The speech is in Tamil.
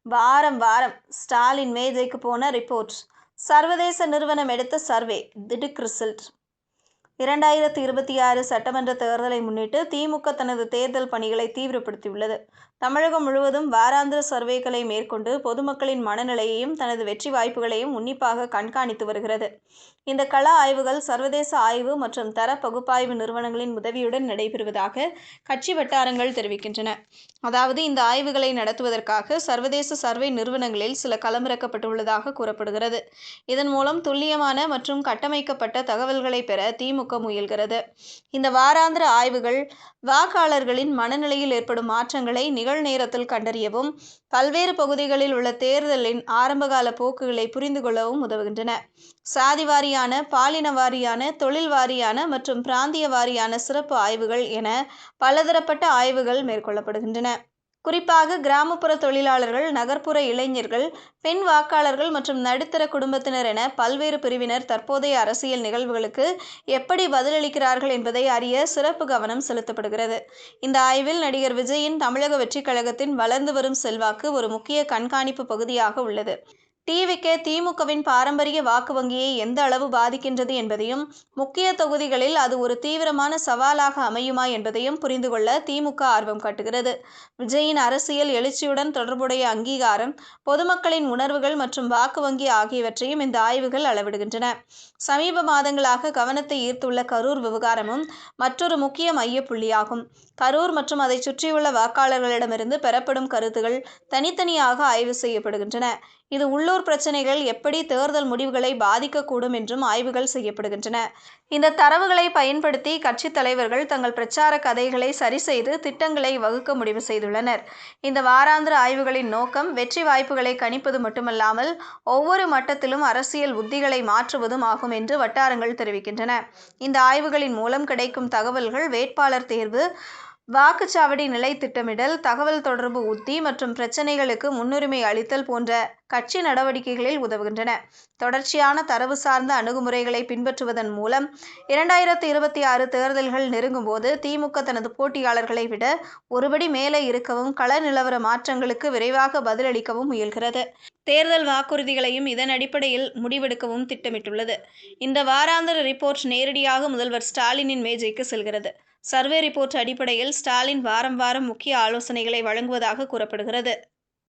வாரம் வாரம் ஸ்டாலின் மேஜைக்கு போன ரிப்போர்ட். சர்வதேச நிறுவனம் எடுத்த சர்வே திடுக் ரிசல்ட். 2026 சட்டமன்ற தேர்தலை முன்னிட்டு திமுக தனது தேர்தல் பணிகளை தீவிரப்படுத்தியுள்ளது. தமிழகம் முழுவதும் வாராந்திர சர்வேக்களை மேற்கொண்டு பொதுமக்களின் மனநிலையையும் தனது வெற்றி வாய்ப்புகளையும் உன்னிப்பாக கண்காணித்து வருகிறது. இந்த கள ஆய்வுகள் சர்வதேச ஆய்வு மற்றும் தர பகுப்பாய்வு நிறுவனங்களின் உதவியுடன் நடைபெறுவதாக கட்சி வட்டாரங்கள் தெரிவிக்கின்றன. அதாவது இந்த ஆய்வுகளை நடத்துவதற்காக சர்வதேச சர்வே நிறுவனங்களில் சில களமிறக்கப்பட்டுள்ளதாக கூறப்படுகிறது. இதன் மூலம் துல்லியமான மற்றும் கட்டமைக்கப்பட்ட தகவல்களை பெற திமுக முயல்கிறது. இந்த வாராந்திர ஆய்வுகள் வாக்காளர்களின் மனநிலையில் ஏற்படும் மாற்றங்களை நிகழ்நேரத்தில் கண்டறியவும், பல்வேறு பகுதிகளில் உள்ள தேர்தலின் ஆரம்பகால போக்குகளை புரிந்து கொள்ளவும் உதவுகின்றன. சாதி வாரியான, பாலின வாரியான, தொழில் வாரியான மற்றும் பிராந்திய வாரியான சிறப்பு ஆய்வுகள் என பலதரப்பட்ட ஆய்வுகள் மேற்கொள்ளப்படுகின்றன. குறிப்பாக கிராமப்புற தொழிலாளர்கள், நகர்ப்புற இளைஞர்கள், பெண் வாக்காளர்கள் மற்றும் நடுத்தர குடும்பத்தினர் என பல்வேறு பிரிவினர் தற்போதைய அரசியல் நிகழ்வுகளுக்கு எப்படி பதிலளிக்கிறார்கள் என்பதை அறிய சிறப்பு கவனம் செலுத்தப்படுகிறது. இந்த ஆய்வில் நடிகர் விஜயின் தமிழக வெற்றிக் கழகத்தின் வளர்ந்து வரும் செல்வாக்கு ஒரு முக்கிய கண்காணிப்பு பகுதியாக உள்ளது. டிவிகே திமுகவின் பாரம்பரிய வாக்கு வங்கியை எந்த அளவு பாதிக்கின்றது என்பதையும், முக்கிய தொகுதிகளில் அது ஒரு தீவிரமான சவாலாக அமையுமா என்பதையும் புரிந்து கொள்ள திமுக ஆர்வம் காட்டுகிறது. விஜயின் அரசியல் எழுச்சியுடன் தொடர்புடைய அங்கீகாரம், பொதுமக்களின் உணர்வுகள் மற்றும் வாக்கு வங்கி ஆகியவற்றையும் இந்த ஆய்வுகள் அளவிடுகின்றன. சமீப மாதங்களாக கவனத்தை ஈர்த்துள்ள கரூர் விவகாரமும் மற்றொரு முக்கிய மையப்புள்ளியாகும். கரூர் மற்றும் அதை சுற்றியுள்ள வாக்காளர்களிடமிருந்து பெறப்படும் கருத்துகள் தனித்தனியாக ஆய்வு செய்யப்படுகின்றன. இது உள்ளூர் பிரச்சனைகள் எப்படி தேர்தல் முடிவுகளை பாதிக்கக்கூடும் என்றும் ஆய்வுகள் செய்யப்படுகின்றன. இந்த தரவுகளை பயன்படுத்தி கட்சித் தலைவர்கள் தங்கள் பிரச்சார கதைகளை சரிசெய்து திட்டங்களை வகுக்க முடிவு செய்துள்ளனர். இந்த வாராந்திர ஆய்வுகளின் நோக்கம் வெற்றி வாய்ப்புகளை கணிப்பது மட்டுமல்லாமல், ஒவ்வொரு மட்டத்திலும் அரசியல் உத்திகளை மாற்றுவதும் ஆகும் என்று வட்டாரங்கள் தெரிவிக்கின்றன. இந்த ஆய்வுகளின் மூலம் கிடைக்கும் தகவல்கள் வேட்பாளர் தேர்வு, வாக்குச்சாவடி நிலை திட்டமிடல், தகவல் தொடர்பு உத்தி மற்றும் பிரச்சனைகளுக்கு முன்னுரிமை அளித்தல் போன்ற கட்சி நடவடிக்கைகளில் உதவுகின்றன. தொடர்ச்சியான தரவு சார்ந்த அணுகுமுறைகளை பின்பற்றுவதன் மூலம் 2026 தேர்தல்கள் நெருங்கும் போது திமுக தனது போட்டியாளர்களை விட ஒருபடி மேலே இருக்கவும், கள நிலவர மாற்றங்களுக்கு விரைவாக பதிலளிக்கவும் முயல்கிறது. தேர்தல் வாக்குறுதிகளையும் இதன் அடிப்படையில் முடிவெடுக்கவும் திட்டமிட்டுள்ளது. இந்த வாராந்திர ரிப்போர்ட் நேரடியாக முதல்வர் ஸ்டாலினின் மேஜைக்கு செல்கிறது. சர்வே ரிப்போர்ட் அடிப்படையில் ஸ்டாலின் வாரம் வாரம் முக்கிய ஆலோசனைகளை வழங்குவதாக கூறப்படுகிறது.